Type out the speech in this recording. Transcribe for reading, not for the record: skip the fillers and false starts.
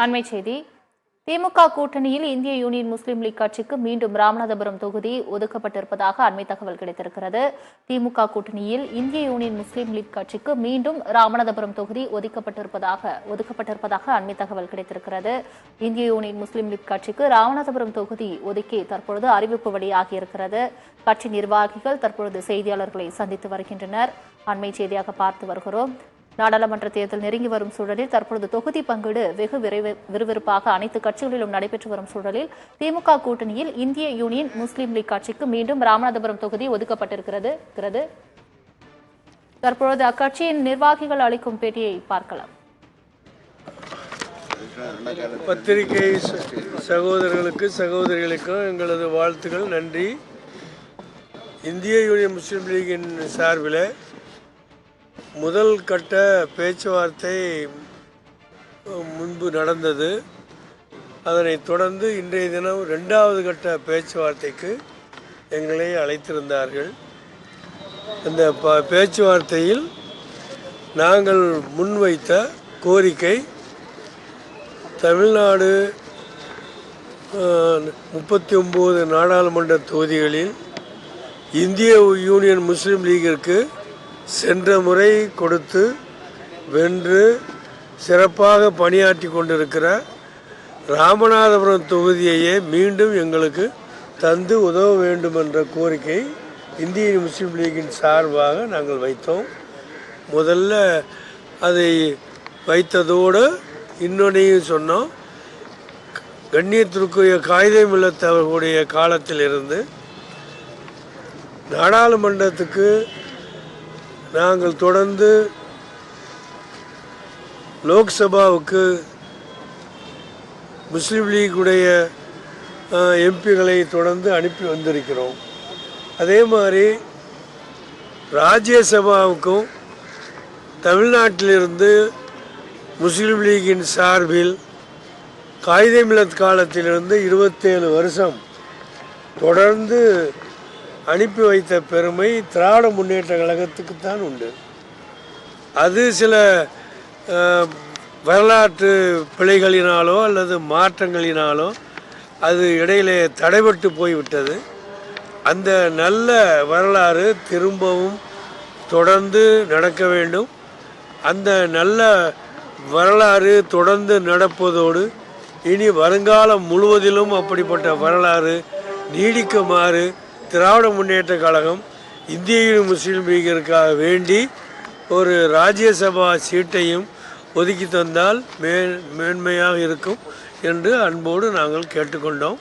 அண்மை செய்தி. திமுக கூட்டணியில் இந்திய யூனியன் முஸ்லீம் லீக் கட்சிக்கு மீண்டும் ராமநாதபுரம் தொகுதி ஒதுக்கப்பட்டிருப்பதாக அண்மை தகவல் கிடைத்திருக்கிறது. திமுக கூட்டணியில் இந்திய யூனியன் முஸ்லீம் லீக் கட்சிக்கு மீண்டும் ராமநாதபுரம் தொகுதி ஒதுக்கப்பட்டிருப்பதாக அண்மை தகவல் கிடைத்திருக்கிறது. இந்திய யூனியன் முஸ்லீம் லீக் கட்சிக்கு ராமநாதபுரம் தொகுதி ஒதுக்கி தற்பொழுது அறிவிப்பு வெளியாகியிருக்கிறது. கட்சி நிர்வாகிகள் தற்பொழுது செய்தியாளர்களை சந்தித்து வருகின்றனர். அண்மை செய்தியாக பார்த்து வருகிறோம். நாடாளுமன்ற தேர்தல் நெருங்கி வரும் சூழலில் தற்பொழுது தொகுதி பங்கீடு வெகு விறுவிறுப்பாக அனைத்து கட்சிகளிலும் நடைபெற்று வரும் சூழலில் திமுக கூட்டணியில் இந்திய யூனியன் முஸ்லீம் லீக் கட்சிக்கு மீண்டும் ராமநாதபுரம் தொகுதி ஒதுக்கப்பட்டிருக்கிறது. தற்பொழுது அக்கட்சியின் நிர்வாகிகள் அளிக்கும் பேட்டியை பார்க்கலாம். பத்திரிகை சகோதரர்களுக்கு சகோதரிகளுக்கும் எங்களது வாழ்த்துக்கள், நன்றி. இந்திய யூனியன் முஸ்லீம் லீகின் சார்பில் முதல் கட்ட பேச்சுவார்த்தை முன்பு நடந்தது. அதனைத் தொடர்ந்து இன்றைய தினம் 2வது கட்ட பேச்சுவார்த்தைக்கு எங்களை அழைத்திருந்தார்கள். இந்த பேச்சுவார்த்தையில் நாங்கள் முன்வைத்த கோரிக்கை, தமிழ்நாடு 39 நாடாளுமன்ற தொகுதிகளில் இந்திய யூனியன் முஸ்லீம் லீகிற்கு சென்ற முறை கொடுத்து வென்று சிறப்பாக பணியாற்றி கொண்டிருக்கிற ராமநாதபுரம் தொகுதியையே மீண்டும் எங்களுக்கு தந்து உதவ வேண்டும் என்ற கோரிக்கை இந்திய முஸ்லீம் லீகின் சார்பாக நாங்கள் வைத்தோம். முதல்ல அதை வைத்ததோடு இன்னொன்னையும் சொன்னோம். கண்ணியத்திற்குரிய காயிதே மில்லத் அவர்களுடைய காலத்திலிருந்து நாடாளுமன்றத்துக்கு நாங்கள் தொடர்ந்து லோக்சபாவுக்கு முஸ்லீம் லீக்குடைய எம்பிகளை தொடர்ந்து அனுப்பி வந்திருக்கிறோம். அதே மாதிரி ராஜ்யசபாவுக்கும் தமிழ்நாட்டிலிருந்து முஸ்லீம் லீகின் சார்பில் காயிதே மில்லத் காலத்திலிருந்து 27 வருஷம் தொடர்ந்து அனுப்பி வைத்த பெருமை திராவிட முன்னேற்ற கழகத்துக்குத்தான் உண்டு. அது சில வரலாற்று பிழைகளினாலோ அல்லது மாற்றங்களினாலோ அது இடையிலே தடைபட்டு போய்விட்டது. அந்த நல்ல வரலாறு திரும்பவும் தொடர்ந்து நடக்க வேண்டும். அந்த நல்ல வரலாறு தொடர்ந்து நடப்பதோடு இனி வருங்காலம் முழுவதிலும் அப்படிப்பட்ட வரலாறு நீடிக்குமாறு திராவிட முன்னேற்ற கழகம் இந்திய முஸ்லீம் லீகிற்காக வேண்டி ஒரு ராஜ்யசபா சீட்டையும் ஒதுக்கி தந்தால் மேன்மையாக இருக்கும் என்று அன்போடு நாங்கள் கேட்டுக்கொண்டோம்.